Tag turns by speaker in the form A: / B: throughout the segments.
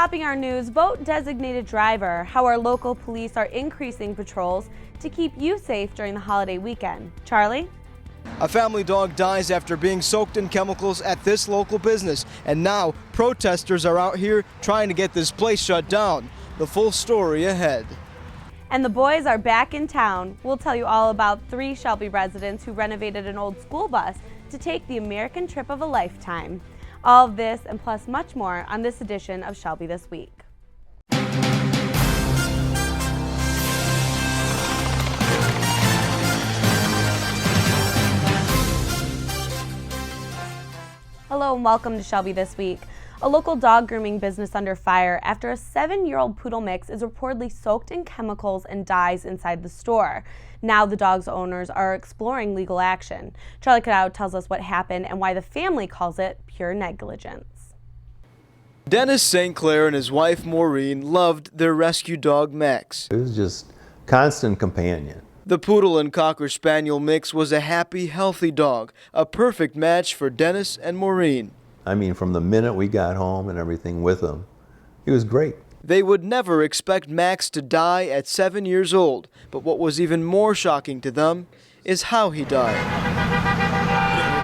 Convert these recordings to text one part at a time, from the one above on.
A: Topping our news, vote designated driver, how our local police are increasing patrols to keep you safe during the holiday weekend. Charlie?
B: A family dog dies after being soaked in chemicals at this local business, and now protesters are out here trying to get this place shut down. The full story ahead.
A: And the boys are back in town. We'll tell you all about 3 Shelby residents who renovated an old school bus to take the American trip of a lifetime. All of this and plus much more on this edition of Shelby This Week. Hello and welcome to Shelby This Week. A local dog grooming business under fire after a 7-year-old poodle mix is reportedly soaked in chemicals and dies inside the store. Now the dog's owners are exploring legal action. Charlie Cadao tells us what happened and why the family calls it pure negligence.
B: Dennis St. Clair and his wife Maureen loved their rescue dog Max.
C: It was just constant companion.
B: The poodle and cocker spaniel mix was a happy, healthy dog, a perfect match for Dennis and Maureen.
C: I mean, from the minute we got home and everything with him, he was great.
B: They would never expect Max to die at 7 years old, but what was even more shocking to them is how he died.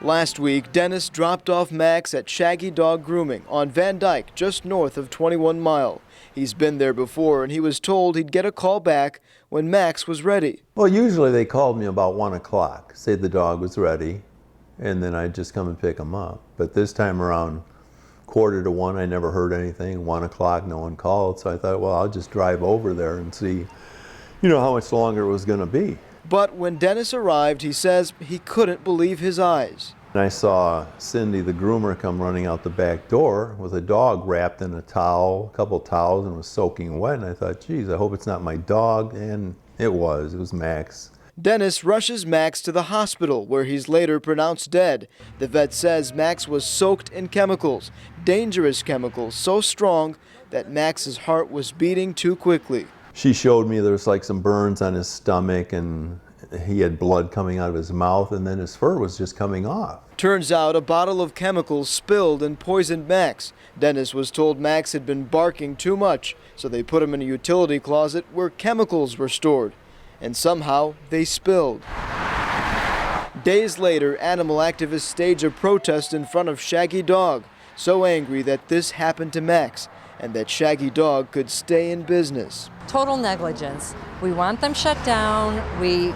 B: Last week, Dennis dropped off Max at Shaggy Dog Grooming on Van Dyke, just north of 21 Mile. He's been there before, and he was told he'd get a call back when Max was ready.
C: Well, usually they called me about 1 o'clock, say the dog was ready, and then I'd just come and pick him up. But this time around, 1:45, I never heard anything. 1 o'clock, no one called, so I thought, well, I'll just drive over there and see, how much longer it was going to be.
B: But when Dennis arrived, he says he couldn't believe his eyes.
C: And I saw Cindy, the groomer, come running out the back door with a dog wrapped in a towel, a couple towels, and was soaking wet. And I thought, geez, I hope it's not my dog. And it was Max.
B: Dennis rushes Max to the hospital, where he's later pronounced dead. The vet says Max was soaked in chemicals, dangerous chemicals, so strong that Max's heart was beating too quickly.
C: She showed me there was like some burns on his stomach, and he had blood coming out of his mouth, and then his fur was just coming off.
B: Turns out a bottle of chemicals spilled and poisoned Max. Dennis was told Max had been barking too much, so they put him in a utility closet where chemicals were stored. And somehow they spilled. Days later, animal activists stage a protest in front of Shaggy Dog, so angry that this happened to Max and that Shaggy Dog could stay in business.
D: Total negligence. We want them shut down. We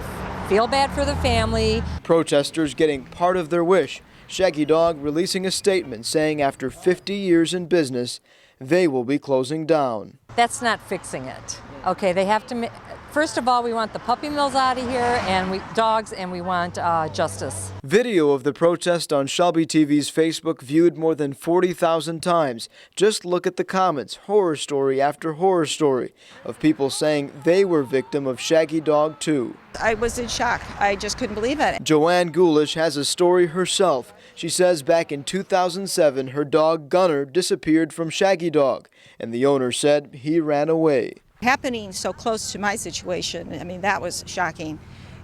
D: feel bad for the family.
B: Protesters getting part of their wish. Shaggy Dog releasing a statement saying after 50 years in business, they will be closing down.
D: That's not fixing it. Okay, they have to. First of all, we want the puppy mills out of here, and we want justice.
B: Video of the protest on Shelby TV's Facebook viewed more than 40,000 times. Just look at the comments, horror story after horror story, of people saying they were victim of Shaggy Dog too.
E: I was in shock. I just couldn't believe it.
B: Joanne Goulash has a story herself. She says back in 2007, her dog Gunner disappeared from Shaggy Dog, and the owner said he ran away.
E: Happening so close to my situation, I mean, that was shocking.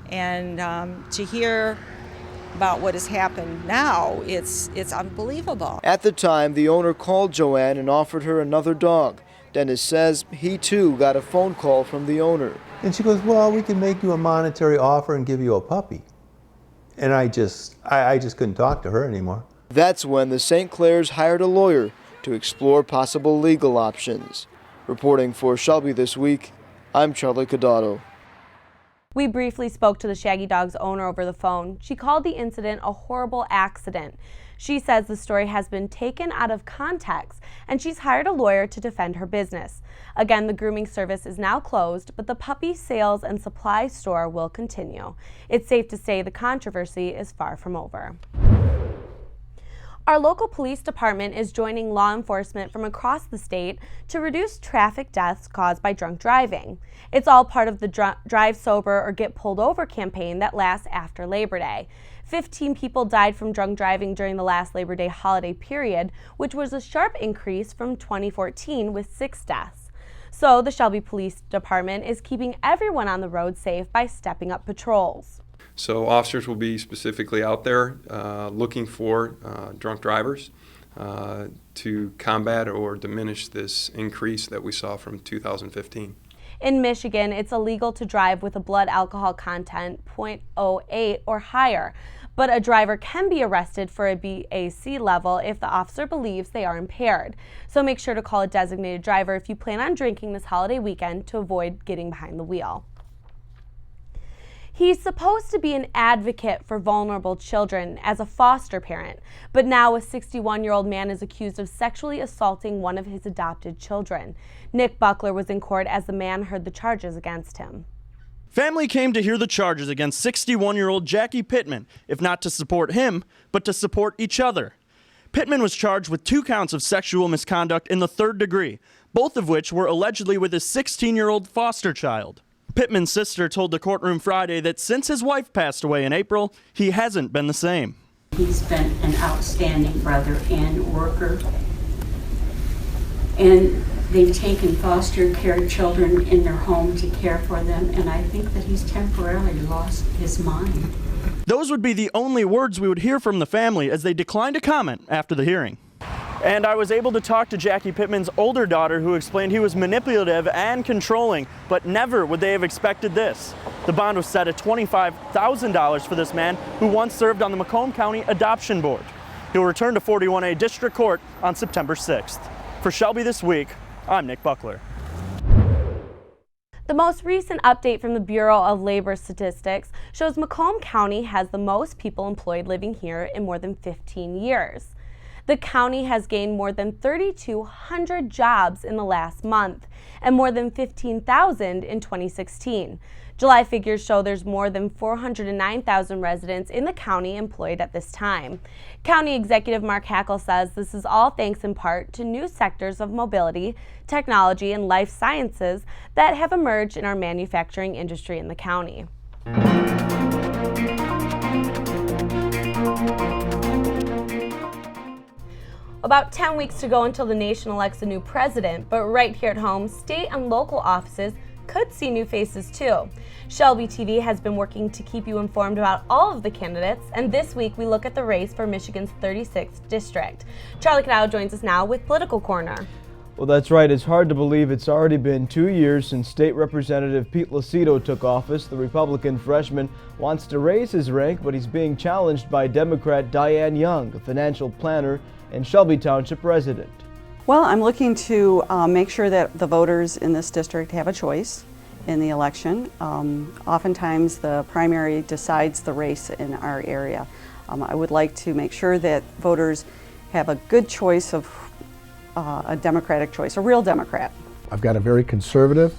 E: And to hear about what has happened now, it's unbelievable.
B: At the time, the owner called Joanne and offered her another dog. Dennis says he too got a phone call from the owner.
C: And she goes, well, we can make you a monetary offer and give you a puppy. And I just couldn't talk to her anymore.
B: That's when the St. Clairs hired a lawyer to explore possible legal options. Reporting for Shelby This Week, I'm Charlie Cadado.
A: We briefly spoke to the Shaggy Dog's owner over the phone. She called the incident a horrible accident. She says the story has been taken out of context and she's hired a lawyer to defend her business. Again, the grooming service is now closed, but the puppy sales and supply store will continue. It's safe to say the controversy is far from over. Our local police department is joining law enforcement from across the state to reduce traffic deaths caused by drunk driving. It's all part of the Drive Sober or Get Pulled Over campaign that lasts after Labor Day. 15 people died from drunk driving during the last Labor Day holiday period, which was a sharp increase from 2014 with 6 deaths. So the Shelby Police Department is keeping everyone on the road safe by stepping up patrols.
F: So officers will be specifically out there looking for drunk drivers. to combat or diminish this increase that we saw from 2015.
A: In Michigan, it's illegal to drive with a blood alcohol content 0.08 or higher, but a driver can be arrested for a BAC level if the officer believes they are impaired. So make sure to call a designated driver if you plan on drinking this holiday weekend to avoid getting behind the wheel. He's supposed to be an advocate for vulnerable children as a foster parent, but now a 61-year-old man is accused of sexually assaulting one of his adopted children. Nick Buckler was in court as the man heard the charges against him.
G: Family came to hear the charges against 61-year-old Jackie Pittman, if not to support him, but to support each other. Pittman was charged with 2 counts of sexual misconduct in the 3rd degree, both of which were allegedly with his 16-year-old foster child. Pittman's sister told the courtroom Friday that since his wife passed away in April, he hasn't been the same.
H: He's been an outstanding brother and worker. And they've taken foster care children in their home to care for them, and I think that he's temporarily lost his mind.
G: Those would be the only words we would hear from the family as they declined to comment after the hearing. And I was able to talk to Jackie Pittman's older daughter, who explained he was manipulative and controlling, but never would they have expected this. The bond was set at $25,000 for this man who once served on the Macomb County Adoption Board. He'll return to 41A District Court on September 6th. For Shelby This Week, I'm Nick Buckler.
A: The most recent update from the Bureau of Labor Statistics shows Macomb County has the most people employed living here in more than 15 years. The county has gained more than 3,200 jobs in the last month and more than 15,000 in 2016. July figures show there's more than 409,000 residents in the county employed at this time. County Executive Mark Hackle says this is all thanks in part to new sectors of mobility, technology, and life sciences that have emerged in our manufacturing industry in the county. About 10 weeks to go until the nation elects a new president, but right here at home, state and local offices could see new faces too. Shelby TV has been working to keep you informed about all of the candidates, and this week we look at the race for Michigan's 36th district. Charlie Cadao joins us now with Political Corner.
I: Well, that's right. It's hard to believe it's already been 2 years since State Representative Pete Lucido took office. The Republican freshman wants to raise his rank, but he's being challenged by Democrat Diane Young, a financial planner and Shelby Township resident.
J: Well, I'm looking to make sure that the voters in this district have a choice in the election. Oftentimes the primary decides the race in our area. I would like to make sure that voters have a good choice of a Democratic choice, a real Democrat.
K: I've got a very conservative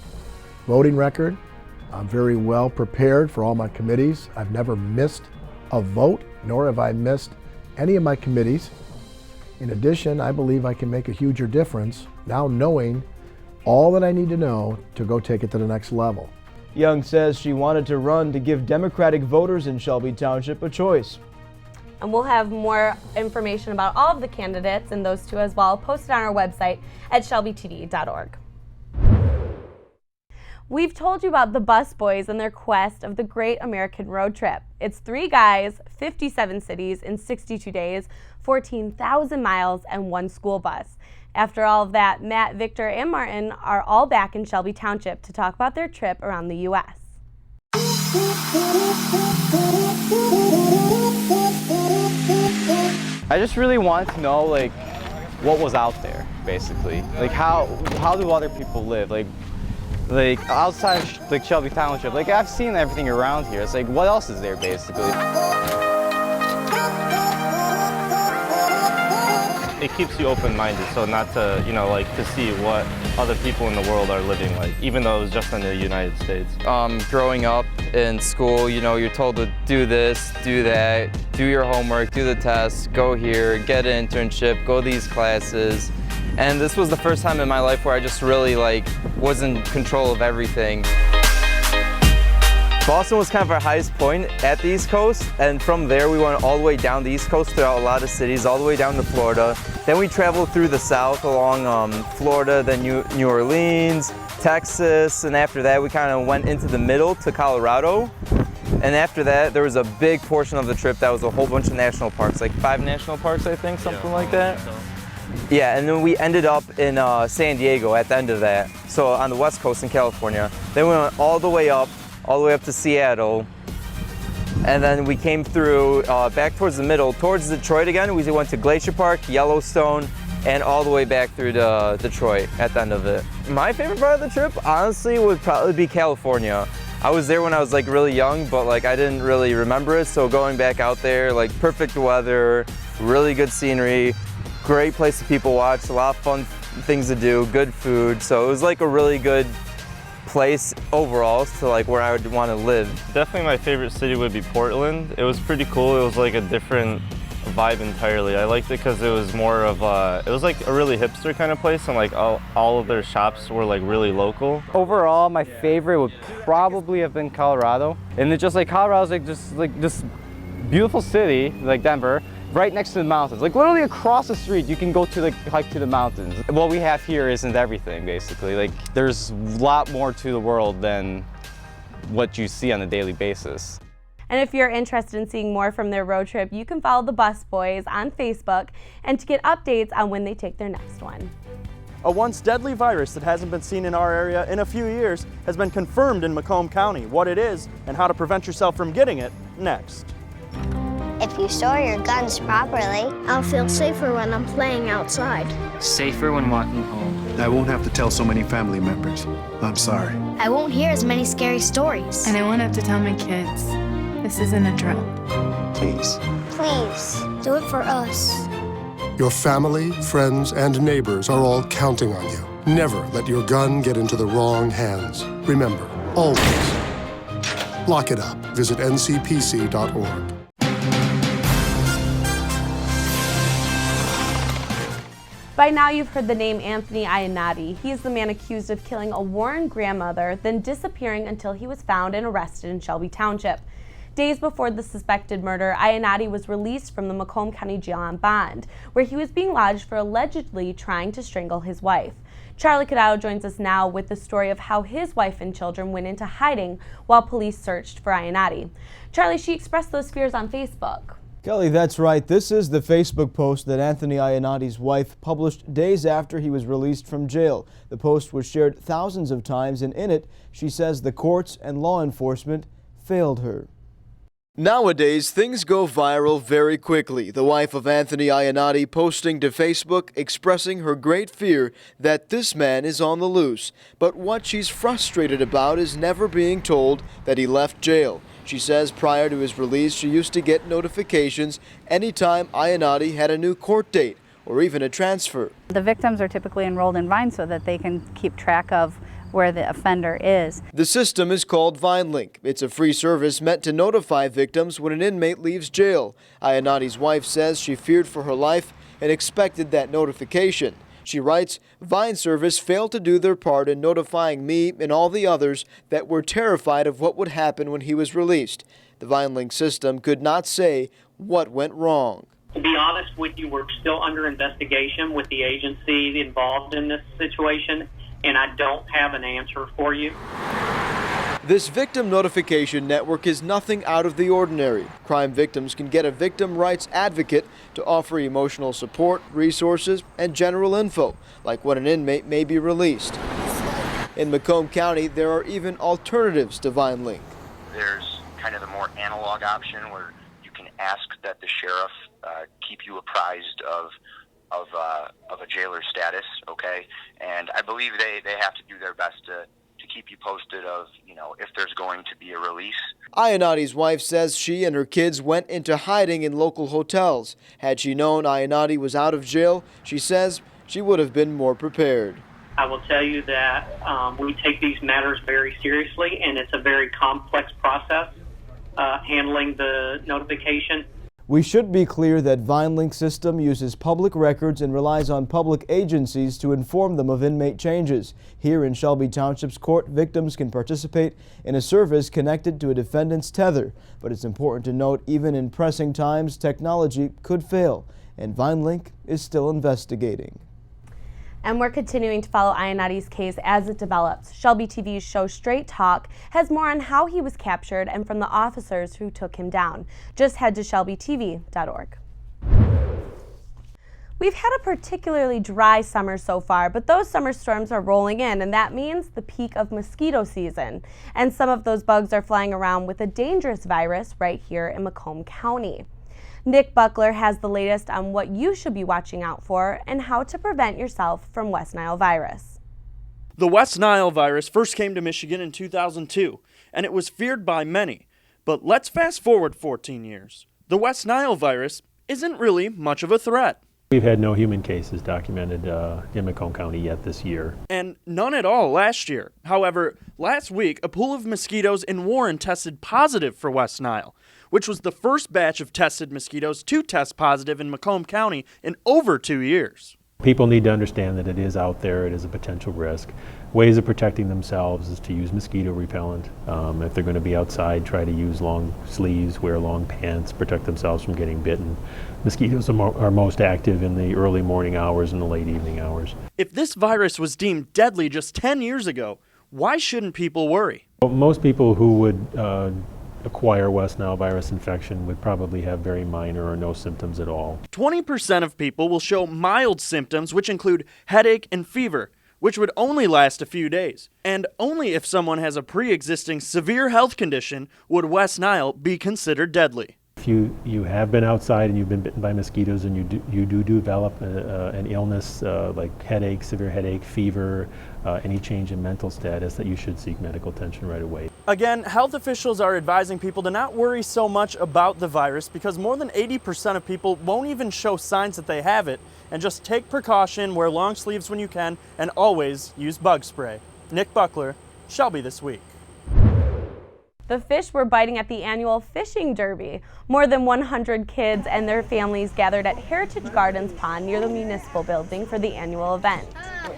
K: voting record. I'm very well prepared for all my committees. I've never missed a vote, nor have I missed any of my committees. In addition, I believe I can make a huger difference now knowing all that I need to know to go take it to the next level.
I: Young says she wanted to run to give Democratic voters in Shelby Township a choice.
A: And we'll have more information about all of the candidates and those two as well posted on our website at shelbytv.org. We've told you about the Bus Boys and their quest of the Great American Road Trip. It's 3 guys, 57 cities in 62 days, 14,000 miles, and 1 school bus. After all of that, Matt, Victor, and Martin are all back in Shelby Township to talk about their trip around the U.S.
L: I just really wanted to know, what was out there, basically. How do other people live? Outside Shelby Township, I've seen everything around here. It's what else is there, basically?
M: It keeps you open-minded, so not to, to see what other people in the world are living like, even though it was just in the United States.
N: Growing up in school, you're told to do this, do that, do your homework, do the tests, go here, get an internship, go these classes. And this was the first time in my life where I just really was in control of everything. Boston was kind of our highest point at the East Coast, and from there we went all the way down the East Coast throughout a lot of cities, all the way down to Florida. Then we traveled through the South along Florida, then New Orleans, Texas, and after that we kind of went into the middle to Colorado. And after that, there was a big portion of the trip that was a whole bunch of national parks, like 5 national parks, I think, something like that. Yeah, and then we ended up in San Diego at the end of that. So on the West Coast in California. Then we went all the way up to Seattle. And then we came through back towards the middle, towards Detroit again. We went to Glacier Park, Yellowstone, and all the way back through to Detroit at the end of it. My favorite part of the trip, honestly, would probably be California. I was there when I was like really young, but like I didn't really remember it. So going back out there, like perfect weather, really good scenery, great place to people watch, a lot of fun things to do, good food. So it was like a really good place overall to like where I would want to live.
M: Definitely my favorite city would be Portland. It was pretty cool. It was like a different vibe entirely. I liked it because it was more of it was like a really hipster kind of place, and like all of their shops were like really local.
L: Overall, my favorite would probably have been Colorado. And it's just like Colorado's like this beautiful city, like Denver, right next to the mountains. Like literally across the street, you can go to the hike to the mountains. What we have here isn't everything, basically. Like there's a lot more to the world than what you see on a daily basis.
A: And if you're interested in seeing more from their road trip, you can follow the Bus Boys on Facebook and to get updates on when they take their next one.
G: A once deadly virus that hasn't been seen in our area in a few years has been confirmed in Macomb County. What it is and how to prevent yourself from getting it, next.
O: If you store your guns properly,
P: I'll feel safer when I'm playing outside.
Q: Safer when walking home.
R: I won't have to tell so many family members. I'm sorry.
P: I won't hear as many scary stories.
S: And I won't have to tell my kids. This isn't a drill.
R: Please.
O: Please.
P: Do it for us.
R: Your family, friends, and neighbors are all counting on you. Never let your gun get into the wrong hands. Remember, always, lock it up. Visit ncpc.org.
A: By now you've heard the name Anthony Iannotti. He is the man accused of killing a Warren grandmother, then disappearing until he was found and arrested in Shelby Township. Days before the suspected murder, Iannotti was released from the Macomb County Jail on bond, where he was being lodged for allegedly trying to strangle his wife. Charlie Cadao joins us now with the story of how his wife and children went into hiding while police searched for Iannotti. Charlie, she expressed those fears on Facebook.
I: Kelly, that's right. This is the Facebook post that Anthony Iannotti's wife published days after he was released from jail. The post was shared thousands of times, and in it, she says the courts and law enforcement failed her.
B: Nowadays, things go viral very quickly. The wife of Anthony Iannotti posting to Facebook expressing her great fear that this man is on the loose. But what she's frustrated about is never being told that he left jail. She says prior to his release, she used to get notifications anytime Iannotti had a new court date or even a transfer.
T: The victims are typically enrolled in Vine so that they can keep track of where the offender is.
B: The system is called VineLink. It's a free service meant to notify victims when an inmate leaves jail. Iannotti's wife says she feared for her life and expected that notification. She writes, "Vine service failed to do their part in notifying me and all the others that were terrified of what would happen when he was released. The VineLink system could not say what went wrong."
U: To be honest with you, we're still under investigation with the agency involved in this situation, and I don't have an answer for you.
B: This victim notification network is nothing out of the ordinary. Crime victims can get a victim rights advocate to offer emotional support, resources, and general info, like when an inmate may be released. In Macomb County, there are even alternatives to VineLink.
V: There's kind of the more analog option where you can ask that the sheriff keep you apprised of a jailer status, okay? And I believe they have to do their best to keep you posted of, if there's going to be a release.
B: Iannotti's wife says she and her kids went into hiding in local hotels. Had she known Iannotti was out of jail, she says she would have been more prepared.
U: I will tell you that we take these matters very seriously, and it's a very complex process handling the notification.
I: We should be clear that VineLink system uses public records and relies on public agencies to inform them of inmate changes. Here in Shelby Township's court, victims can participate in a service connected to a defendant's tether. But it's important to note, even in pressing times, technology could fail, and VineLink is still investigating.
A: And we're continuing to follow Iannotti's case as it develops. Shelby TV's show Straight Talk has more on how he was captured and from the officers who took him down. Just head to shelbytv.org. We've had a particularly dry summer so far, but those summer storms are rolling in, and that means the peak of mosquito season. And some of those bugs are flying around with a dangerous virus right here in Macomb County. Nick Buckler has the latest on what you should be watching out for and how to prevent yourself from West Nile virus.
G: The West Nile virus first came to Michigan in 2002, and it was feared by many. But let's fast forward 14 years. The West Nile virus isn't really much of a threat.
D: We've had no human cases documented in Macomb County yet this year.
G: And none at all last year. However, last week, a pool of mosquitoes in Warren tested positive for West Nile, which was the first batch of tested mosquitoes to test positive in Macomb County in over 2 years.
D: People need to understand that it is out there, it is a potential risk. Ways of protecting themselves is to use mosquito repellent. If they're going to be outside, try to use long sleeves, wear long pants, protect themselves from getting bitten. Mosquitoes are most active in the early morning hours and the late evening hours.
G: If this virus was deemed deadly just 10 years ago, why shouldn't people worry?
D: Well, most people who would acquire West Nile virus infection would probably have very minor or no symptoms at all.
G: 20% of people will show mild symptoms, which include headache and fever, which would only last a few days. And only if someone has a pre-existing severe health condition would West Nile be considered deadly.
D: If you have been outside and you've been bitten by mosquitoes and you do develop an illness like headache, severe headache, fever, any change in mental status, that you should seek medical attention right away.
G: Again, health officials are advising people to not worry so much about the virus because more than 80% of people won't even show signs that they have it, and just take precaution, wear long sleeves when you can, and always use bug spray. Nick Buckler, Shelby This Week.
A: The fish were biting at the annual fishing derby. More than 100 kids and their families gathered at Heritage Gardens Pond near the municipal building for the annual event.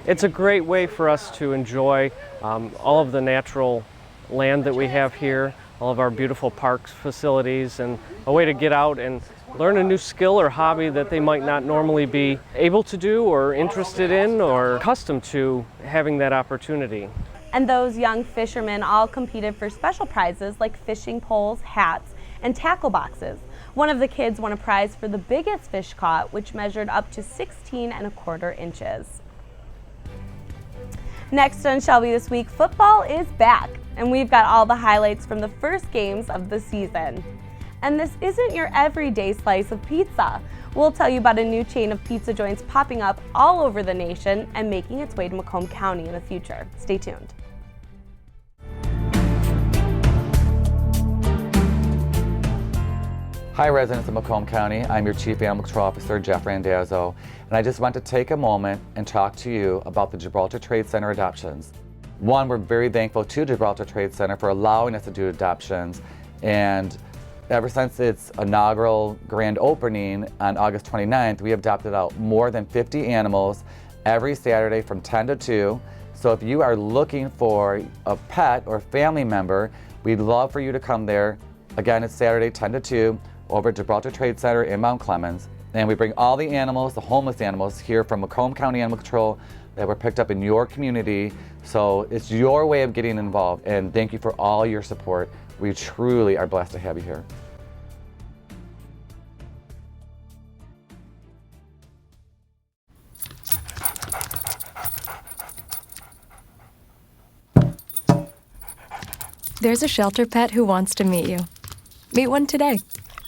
E: It's a great way for us to enjoy all of the natural land that we have here, all of our beautiful parks facilities, and a way to get out and learn a new skill or hobby that they might not normally be able to do or interested in or accustomed to having that opportunity.
A: And those young fishermen all competed for special prizes like fishing poles, hats, and tackle boxes. One of the kids won a prize for the biggest fish caught, which measured up to 16¼ inches. Next on Shelby This Week, football is back, and we've got all the highlights from the first games of the season. And this isn't your everyday slice of pizza. We'll tell you about a new chain of pizza joints popping up all over the nation and making its way to Macomb County in the future. Stay tuned.
W: Hi residents of Macomb County, I'm your Chief Animal Control Officer, Jeff Randazzo, and I just want to take a moment and talk to you about the Gibraltar Trade Center adoptions. One, we're very thankful to Gibraltar Trade Center for allowing us to do adoptions, and ever since its inaugural grand opening on August 29th, we have adopted out more than 50 animals every Saturday from 10 to 2. So if you are looking for a pet or family member, we'd love for you to come there. Again, it's Saturday 10 to 2 over at Gibraltar Trade Center in Mount Clemens. And we bring all the animals, the homeless animals, here from Macomb County Animal Control that were picked up in your community. So it's your way of getting involved, and thank you for all your support. We truly are blessed to have you here.
X: There's a shelter pet who wants to meet you. Meet one today.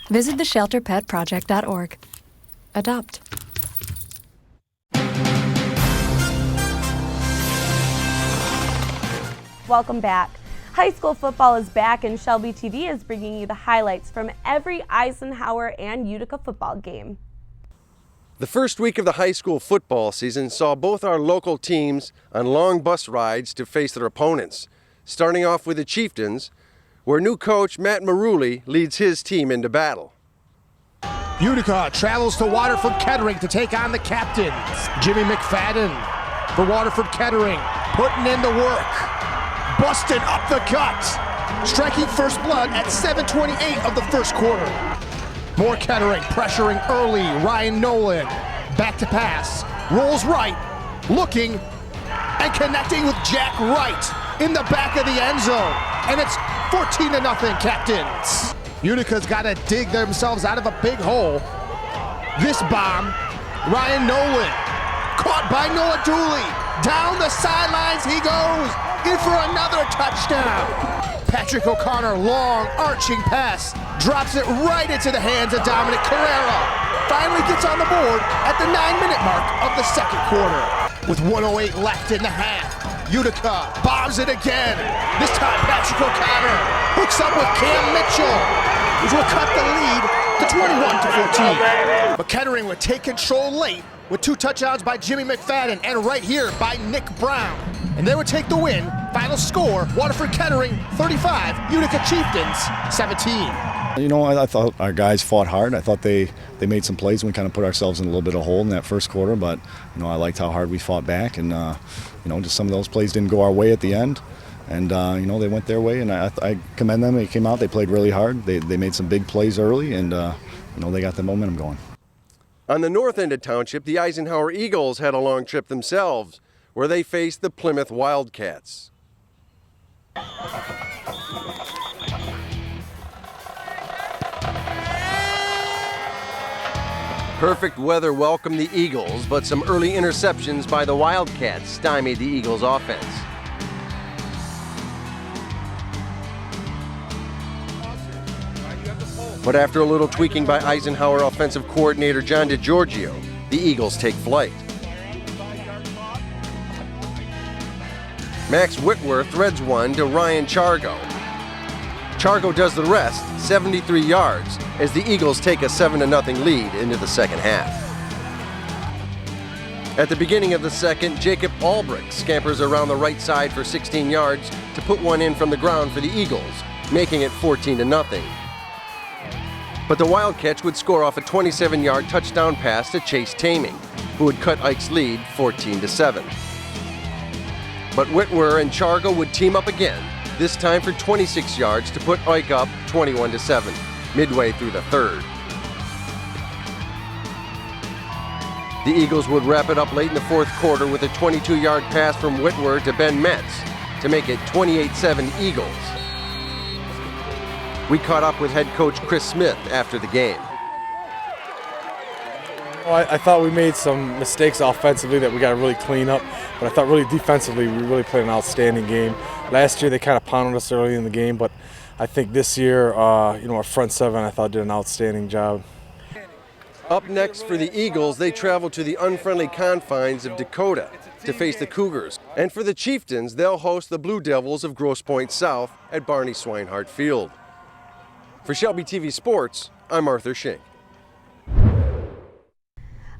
X: Visit theshelterpetproject.org. Adopt.
A: Welcome back. High school football is back, and Shelby TV is bringing you the highlights from every Eisenhower and Utica football game.
Y: The first week of the high school football season saw both our local teams on long bus rides to face their opponents, starting off with the Chieftains, where new coach Matt Maruli leads his team into battle.
Z: Utica travels to Waterford Kettering to take on the captains. Jimmy McFadden for Waterford Kettering, putting in the work, busting up the gut, striking first blood at 7:28 of the first quarter. More Kettering pressuring early. Ryan Nolan back to pass, rolls right, looking and connecting with Jack Wright in the back of the end zone. And it's 14-0, Captains. Utica's got to dig themselves out of a big hole. This bomb, Ryan Nolan, caught by Noah Dooley. Down the sidelines he goes, in for another touchdown. Patrick O'Connor, long arching pass, drops it right into the hands of Dominic Carrera. Finally gets on the board at the 9-minute mark of the second quarter. With 1:08 left in the half, Utica bombs it again. This time Patrick O'Connor hooks up with Cam Mitchell, which will cut the lead to 21-14. But Kettering would take control late with 2 touchdowns by Jimmy McFadden and right here by Nick Brown. And they would take the win. Final score, Waterford Kettering 35, Utica Chieftains 17.
C: You know, I thought our guys fought hard. I thought they made some plays and we kind of put ourselves in a little bit of a hole in that first quarter, but you know, I liked how hard we fought back, and you know, just some of those plays didn't go our way at the end. And you know, they went their way, and I commend them. They came out, they played really hard. They made some big plays early, and you know, they got the momentum going.
Y: On the north end of township, the Eisenhower Eagles had a long trip themselves, where they faced the Plymouth Wildcats. Perfect weather welcomed the Eagles, but some early interceptions by the Wildcats stymied the Eagles' offense. But after a little tweaking by Eisenhower offensive coordinator John DeGiorgio, the Eagles take flight. Max Whitworth threads one to Ryan Chargo. Chargo does the rest, 73 yards, as the Eagles take a 7-0 lead into the second half. At the beginning of the second, Jacob Albrecht scampers around the right side for 16 yards to put one in from the ground for the Eagles, making it 14-0. But the Wildcats would score off a 27-yard touchdown pass to Chase Taming, who would cut Ike's lead 14-7. But Whitwer and Chargo would team up again, this time for 26 yards to put Ike up 21-7, midway through the third. The Eagles would wrap it up late in the fourth quarter with a 22-yard pass from Whitwer to Ben Metz to make it 28-7 Eagles. We caught up with head coach Chris Smith after the game.
F: Well, I thought we made some mistakes offensively that we got to really clean up, but I thought really defensively we really played an outstanding game. Last year they kind of pounded us early in the game, but I think this year, you know, our front seven I thought did an outstanding job.
Y: Up next for the Eagles, they travel to the unfriendly confines of Dakota to face the Cougars. And for the Chieftains, they'll host the Blue Devils of Grosse Pointe South at Barney Swinehart Field. For Shelby TV Sports, I'm Arthur Schenk.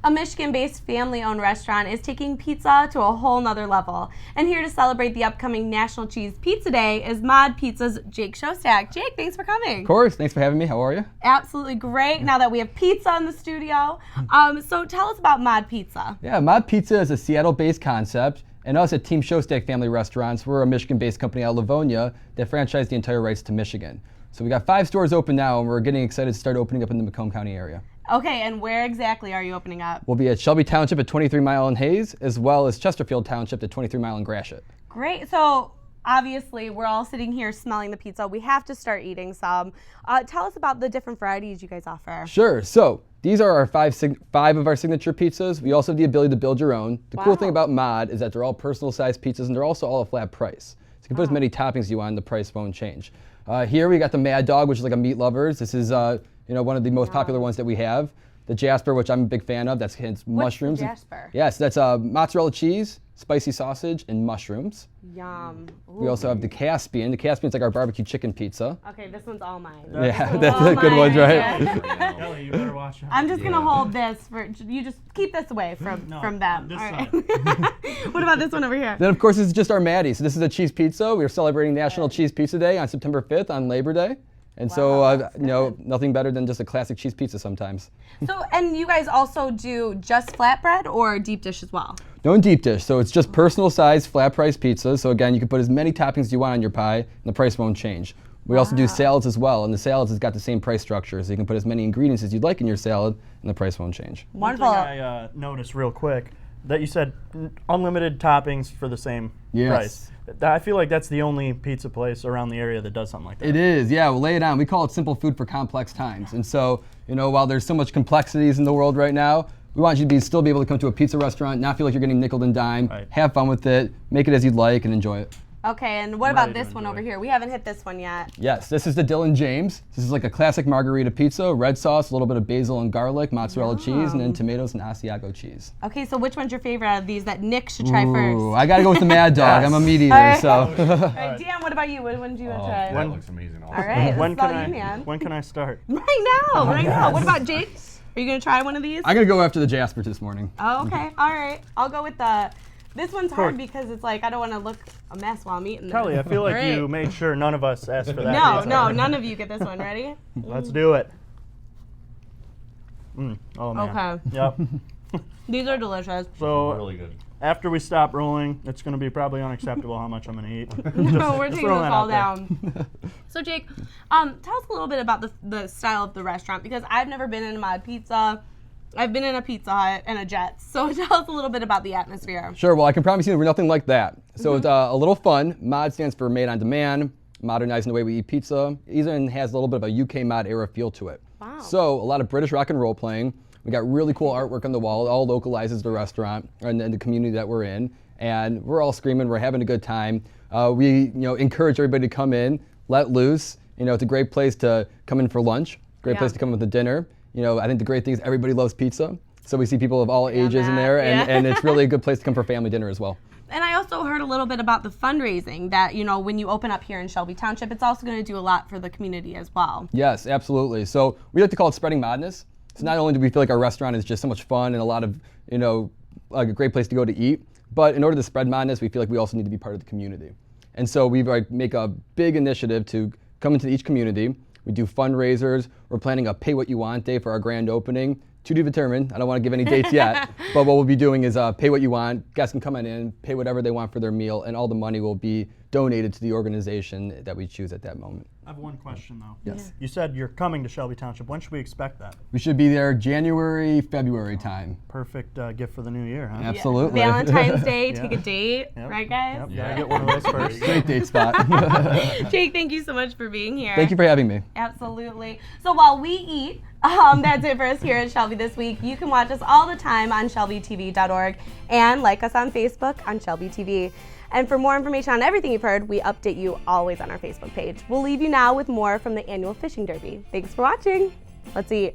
A: A Michigan-based family-owned restaurant is taking pizza to a whole nother level. And here to celebrate the upcoming National Cheese Pizza Day is Mod Pizza's Jake Shostak. Jake, thanks for coming.
H: Of course, thanks for having me. How are you?
A: Absolutely great, now that we have pizza in the studio. So tell us about Mod Pizza.
H: Yeah, Mod Pizza is a Seattle-based concept, and us at Team Shostak Family Restaurants, we're a Michigan-based company out of Livonia that franchised the entire rights to Michigan. So we got 5 stores open now, and we're getting excited to start opening up in the Macomb County area.
A: Okay, and where exactly are you opening up?
H: We'll be at Shelby Township at 23 Mile and Hayes, as well as Chesterfield Township at 23 Mile and Gratiot.
A: Great. So obviously we're all sitting here smelling the pizza. We have to start eating some. Tell us about the different varieties you guys offer.
H: Sure. So these are our five of our signature pizzas. We also have the ability to build your own. The cool thing about Mod is that they're all personal sized pizzas, and they're also all a flat price. So you can put as many toppings as you want, and the price won't change. Here we got the Mad Dog, which is like a meat lovers. This is one of the most popular ones that we have. The Jasper, which I'm a big fan of, that's mushrooms.
A: What's the Jasper?
H: Yes, that's mozzarella cheese, spicy sausage, and mushrooms.
A: Yum. Ooh.
H: We also have the Caspian. The Caspian's like our barbecue chicken pizza.
A: Okay, this one's all mine.
H: Yeah, that's a good one, right?
J: Kelly, you better watch out.
A: I'm just gonna hold this for you. Just keep this away from them.
J: This
A: all right. What about this one over here?
H: Then of course this is just our Maddie. So this is a cheese pizza. We are celebrating National Cheese Pizza Day on September 5th on Labor Day. And so, nothing better than just a classic cheese pizza sometimes.
A: So, and you guys also do just flatbread or deep dish as well?
H: No deep dish. So it's just personal sized flat price pizzas. So again, you can put as many toppings as you want on your pie, and the price won't change. We also do salads as well, and the salads has got the same price structure. So you can put as many ingredients as you'd like in your salad, and the price won't change.
A: Wonderful.
G: One thing I noticed real quick, that you said unlimited toppings for the same
H: Yes.
G: price. I feel like that's the only pizza place around the area that does something like that.
H: It is, yeah. We'll lay it on. We call it simple food for complex times. And so, while there's so much complexities in the world right now, we want you to still be able to come to a pizza restaurant, not feel like you're getting nickel and dime, have fun with it, make it as you'd like, and enjoy it.
A: Okay, and what about this one over here? We haven't hit this one yet.
H: Yes, this is the Dylan James. This is like a classic margarita pizza, red sauce, a little bit of basil and garlic, mozzarella cheese, and then tomatoes and Asiago cheese.
A: Okay, so which one's your favorite out of these that Nick should try first?
H: I gotta go with the Mad Dog. I'm a meat eater,
A: All right.
H: so.
A: All right, Dan, what about you? What one do you want to try?
J: That looks amazing.
A: All right,
G: when
A: this is all you, man.
G: When can I start?
A: Right now. What about Jake? Are you gonna try one of these?
H: I'm gonna go after the Jasper this morning.
A: Oh, okay. All right. I'll go with the. This one's hard because it's like I don't want to look a mess while I'm eating this.
G: Kelly, I feel like you made sure none of us asked for that.
A: No, none of you get this one. Ready?
G: Let's do it. Oh man.
A: Okay.
G: Yep.
A: These are delicious.
G: So really good. After we stop rolling, it's going to be probably unacceptable how much I'm going to eat.
A: No, we're taking this all down. So Jake, tell us a little bit about the style of the restaurant because I've never been in a Mod Pizza. I've been in a Pizza Hut and a Jets. So tell us a little bit about the atmosphere.
H: Sure, well I can promise you we're nothing like that. So it's a little fun. Mod stands for Made on Demand, modernizing the way we eat pizza. Even has a little bit of a UK mod era feel to it.
A: Wow.
H: So a lot of British rock and roll playing. We got really cool artwork on the wall. It all localizes the restaurant and the community that we're in. And we're all screaming, we're having a good time. We encourage everybody to come in, let loose. It's a great place to come in for lunch, great place to come in with a dinner. I think the great thing is everybody loves pizza. So we see people of all ages in there, and it's really a good place to come for family dinner as well.
A: And I also heard a little bit about the fundraising that, when you open up here in Shelby Township, it's also going to do a lot for the community as well.
H: Yes, absolutely. So we like to call it spreading modness. So not only do we feel like our restaurant is just so much fun and a lot of, like a great place to go to eat, but in order to spread modness, we feel like we also need to be part of the community. And so we make a big initiative to come into each community. We do fundraisers. We're planning a Pay What You Want Day for our grand opening. To be determined. I don't want to give any dates yet, but what we'll be doing is Pay What You Want. Guests can come on in, pay whatever they want for their meal, and all the money will be donated to the organization that we choose at that moment.
G: I have one question though.
H: Yes.
G: You said you're coming to Shelby Township. When should we expect that?
H: We should be there January, February time.
G: Perfect gift for the new year, huh?
H: Absolutely.
A: Valentine's Day, take a date, right guys?
G: Yep. Gotta get one of those first.
H: Great date spot.
A: Jake, thank you so much for being here.
H: Thank you for having me.
A: Absolutely. So while we eat, that's it for us here at Shelby this week. You can watch us all the time on shelbytv.org and like us on Facebook on Shelby TV. And for more information on everything you've heard, we update you always on our Facebook page. We'll leave you now with more from the annual Fishing Derby. Thanks for watching. Let's eat.